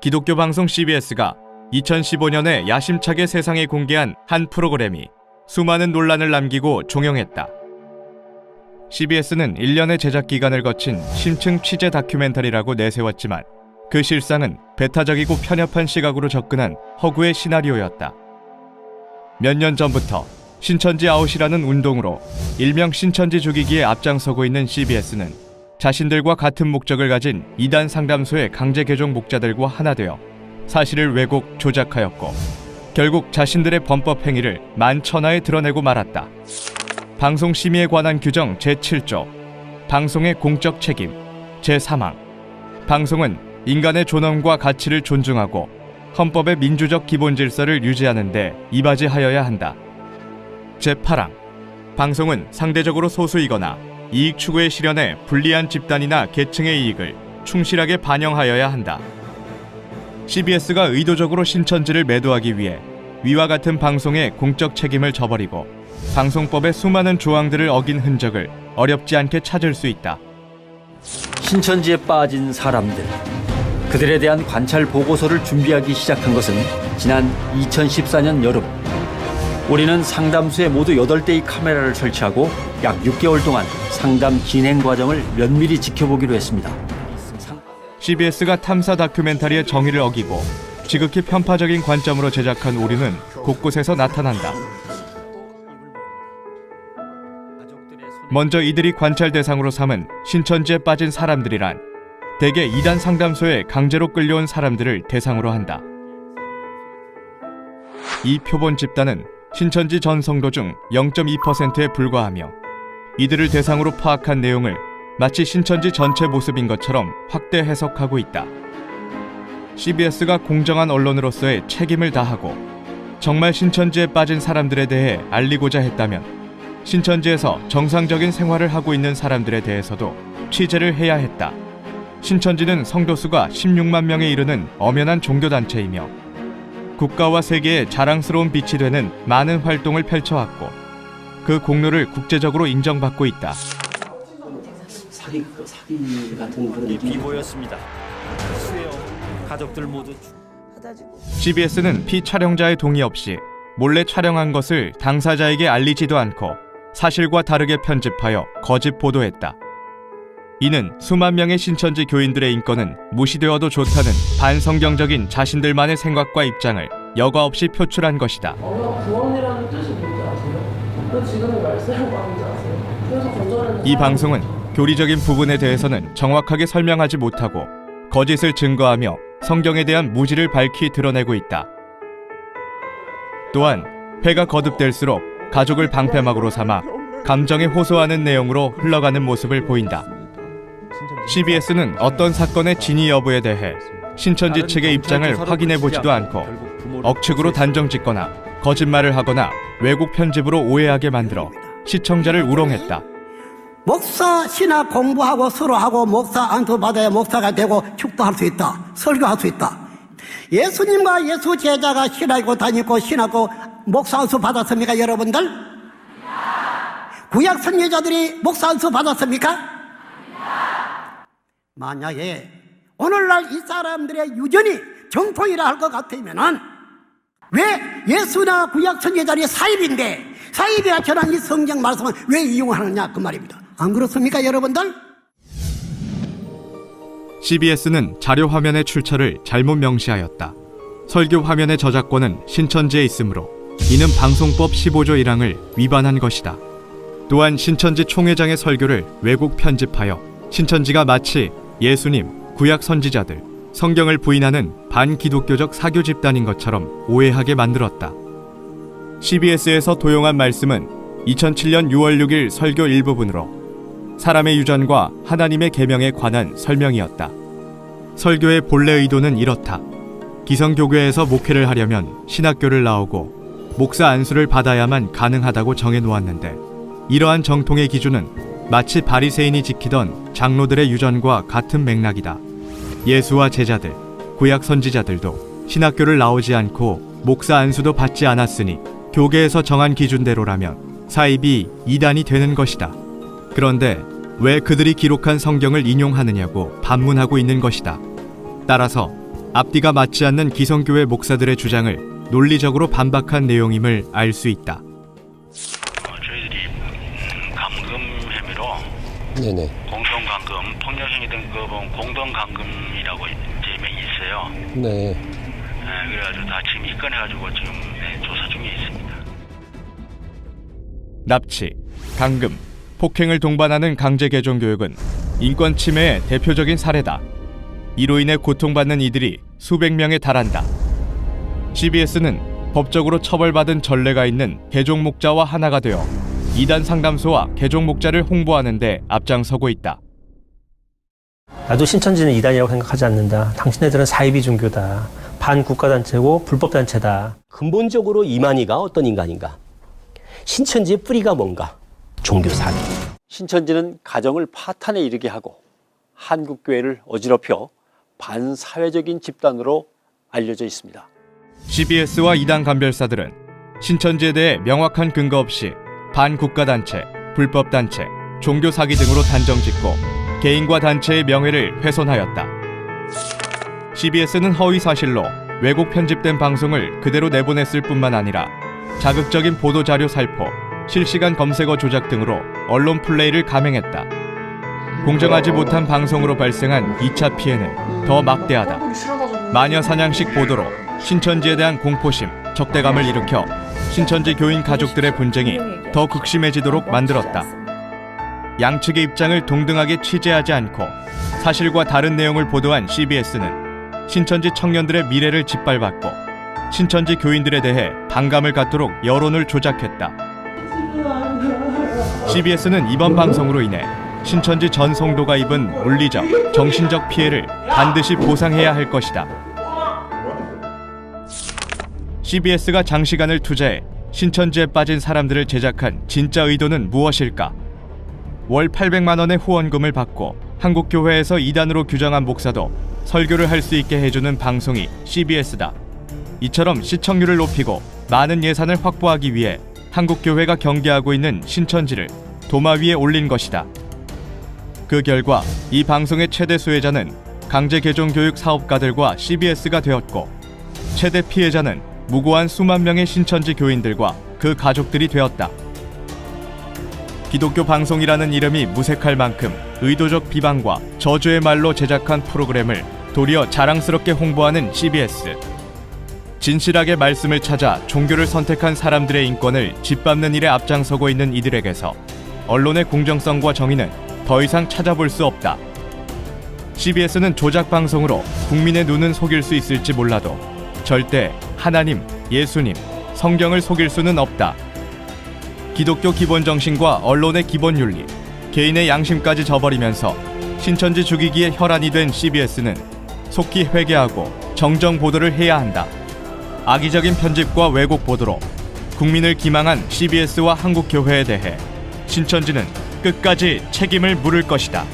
기독교 방송 CBS가 2015년에 야심차게 세상에 공개한 한 프로그램이 수많은 논란을 남기고 종영했다. CBS는 1년의 제작 기간을 거친 심층 취재 다큐멘터리라고 내세웠지만 그 실상은 배타적이고 편협한 시각으로 접근한 허구의 시나리오였다. 몇 년 전부터 신천지 아웃이라는 운동으로 일명 신천지 죽이기에 앞장서고 있는 CBS는 자신들과 같은 목적을 가진 이단 상담소의 강제 개종 목자들과 하나 되어 사실을 왜곡, 조작하였고 결국 자신들의 범법 행위를 만천하에 드러내고 말았다. 방송심의에 관한 규정 제7조 방송의 공적 책임 제3항 방송은 인간의 존엄과 가치를 존중하고 헌법의 민주적 기본 질서를 유지하는 데 이바지하여야 한다. 제8항 방송은 상대적으로 소수이거나 이익 추구의 실현에 불리한 집단이나 계층의 이익을 충실하게 반영하여야 한다. CBS가 의도적으로 신천지를 매도하기 위해 위와 같은 방송의 공적 책임을 저버리고 방송법의 수많은 조항들을 어긴 흔적을 어렵지 않게 찾을 수 있다. 신천지에 빠진 사람들, 그들에 대한 관찰 보고서를 준비하기 시작한 것은 지난 2014년 여름. 우리는 상담소에 모두 8대의 카메라를 설치하고 약 6개월 동안 상담 진행 과정을 면밀히 지켜보기로 했습니다. CBS가 탐사 다큐멘터리의 정의를 어기고 지극히 편파적인 관점으로 제작한 오류는 곳곳에서 나타난다. 먼저 이들이 관찰 대상으로 삼은 신천지에 빠진 사람들이란 대개 이단 상담소에 강제로 끌려온 사람들을 대상으로 한다. 이 표본 집단은 신천지 전 성도 중 0.2%에 불과하며 이들을 대상으로 파악한 내용을 마치 신천지 전체 모습인 것처럼 확대 해석하고 있다. CBS가 공정한 언론으로서의 책임을 다하고 정말 신천지에 빠진 사람들에 대해 알리고자 했다면 신천지에서 정상적인 생활을 하고 있는 사람들에 대해서도 취재를 해야 했다. 신천지는 성도 수가 16만 명에 이르는 엄연한 종교단체이며 국가와 세계에 자랑스러운 빛이 되는 많은 활동을 펼쳐왔고 그 공로를 국제적으로 인정받고 있다. 사기 같은 그런 비보였습니다. 수혜요. 가족들 모두 CBS는 피촬영자의 동의 없이 몰래 촬영한 것을 당사자에게 알리지도 않고 사실과 다르게 편집하여 거짓 보도했다. 이는 수만 명의 신천지 교인들의 인권은 무시되어도 좋다는 반성경적인 자신들만의 생각과 입장을 여과 없이 표출한 것이다. 구원이라는 뜻이 뭔지 아세요? 그 지금의 말씀을 뭔지 아세요? 그래서 건전한 이 방송은 교리적인 부분에 대해서는 정확하게 설명하지 못하고 거짓을 증거하며 성경에 대한 무지를 밝히 드러내고 있다. 또한 회가 거듭될수록 가족을 방패막으로 삼아 감정에 호소하는 내용으로 흘러가는 모습을 보인다. CBS는 어떤 사건의 진위 여부에 대해 신천지 측의 입장을 확인해보지도 않고 억측으로 단정짓거나 거짓말을 하거나 왜곡 편집으로 오해하게 만들어 시청자를 우롱했다. 목사 신학 공부하고 서로 하고 목사 안수 받아야 목사가 되고 축도할 수 있다. 설교할 수 있다. 예수님과 예수 제자가 신하고 다니고 신하고 목사 안수 받았습니까, 여러분들? 구약 선지자들이 목사 안수 받았습니까? 만약에 오늘날 이 사람들의 유전이 정통이라 할 것 같으면은 왜 예수나 구약 선지자들이 사입인데 사입이라 전한 이 성경 말씀은 왜 이용하느냐 그 말입니다. 안 그렇습니까, 여러분들? CBS는 자료 화면의 출처를 잘못 명시하였다. 설교 화면의 저작권은 신천지에 있으므로 이는 방송법 15조 1항을 위반한 것이다. 또한 신천지 총회장의 설교를 왜곡 편집하여 신천지가 마치 예수님, 구약 선지자들, 성경을 부인하는 반기독교적 사교 집단인 것처럼 오해하게 만들었다. CBS에서 도용한 말씀은 2007년 6월 6일 설교 일부분으로 사람의 유전과 하나님의 계명에 관한 설명이었다. 설교의 본래 의도는 이렇다. 기성교교에서 목회를 하려면 신학교를 나오고 목사 안수를 받아야만 가능하다고 정해놓았는데 이러한 정통의 기준은 마치 바리새인이 지키던 장로들의 유전과 같은 맥락이다. 예수와 제자들, 구약 선지자들도 신학교를 나오지 않고 목사 안수도 받지 않았으니 교계에서 정한 기준대로라면 사입이 이단이 되는 것이다. 그런데 왜 그들이 기록한 성경을 인용하느냐고 반문하고 있는 것이다. 따라서 앞뒤가 맞지 않는 기성교회 목사들의 주장을 논리적으로 반박한 내용임을 알 수 있다. 저희들이 감금 혐의로 네네. 공동감금, 폭력행위 등급은 공동감금이라고 제명이 있어요. 네. 그래가지고 다 지금 입건해가지고 지금 조사 중에 있습니다. 납치, 감금, 폭행을 동반하는 강제 개종 교육은 인권 침해의 대표적인 사례다. 이로 인해 고통받는 이들이 수백 명에 달한다. CBS는 법적으로 처벌받은 전례가 있는 개종 목자와 하나가 되어 이단 상담소와 개종 목자를 홍보하는 데 앞장서고 있다. 나도 신천지는 이단이라고 생각하지 않는다. 당신네들은 사이비 종교다. 반국가단체고 불법단체다. 근본적으로 이만희가 어떤 인간인가? 신천지의 뿌리가 뭔가? 종교 사기. 신천지는 가정을 파탄에 이르게 하고 한국교회를 어지럽혀 반사회적인 집단으로 알려져 있습니다. CBS와 이단 간별사들은 신천지에 대해 명확한 근거 없이 반국가단체, 불법단체, 종교 사기 등으로 단정짓고 개인과 단체의 명예를 훼손하였다. CBS는 허위 사실로 왜곡 편집된 방송을 그대로 내보냈을 뿐만 아니라 자극적인 보도자료 살포, 실시간 검색어 조작 등으로 언론 플레이를 감행했다. 공정하지 못한 방송으로 발생한 2차 피해는 더 막대하다. 마녀 사냥식 보도로 신천지에 대한 공포심, 적대감을 일으켜 신천지 교인 가족들의 분쟁이 더 극심해지도록 만들었다. 양측의 입장을 동등하게 취재하지 않고 사실과 다른 내용을 보도한 CBS는 신천지 청년들의 미래를 짓밟았고 신천지 교인들에 대해 반감을 갖도록 여론을 조작했다. CBS는 이번 방송으로 인해 신천지 전 성도가 입은 물리적, 정신적 피해를 반드시 보상해야 할 것이다. CBS가 장시간을 투자해 신천지에 빠진 사람들을 제작한 진짜 의도는 무엇일까? 월 800만 원의 후원금을 받고 한국교회에서 이단으로 규정한 목사도 설교를 할 수 있게 해주는 방송이 CBS다. 이처럼 시청률을 높이고 많은 예산을 확보하기 위해 한국교회가 경계하고 있는 신천지를 도마 위에 올린 것이다. 그 결과 이 방송의 최대 수혜자는 강제 개종 교육 사업가들과 CBS가 되었고 최대 피해자는 무고한 수만 명의 신천지 교인들과 그 가족들이 되었다. 기독교 방송이라는 이름이 무색할 만큼 의도적 비방과 저주의 말로 제작한 프로그램을 도리어 자랑스럽게 홍보하는 CBS. 진실하게 말씀을 찾아 종교를 선택한 사람들의 인권을 짓밟는 일에 앞장서고 있는 이들에게서 언론의 공정성과 정의는 더 이상 찾아볼 수 없다. CBS는 조작 방송으로 국민의 눈은 속일 수 있을지 몰라도 절대 하나님, 예수님, 성경을 속일 수는 없다. 기독교 기본 정신과 언론의 기본 윤리, 개인의 양심까지 저버리면서 신천지 죽이기에 혈안이 된 CBS는 속히 회개하고 정정 보도를 해야 한다. 악의적인 편집과 왜곡 보도로 국민을 기망한 CBS와 한국교회에 대해 신천지는 끝까지 책임을 물을 것이다.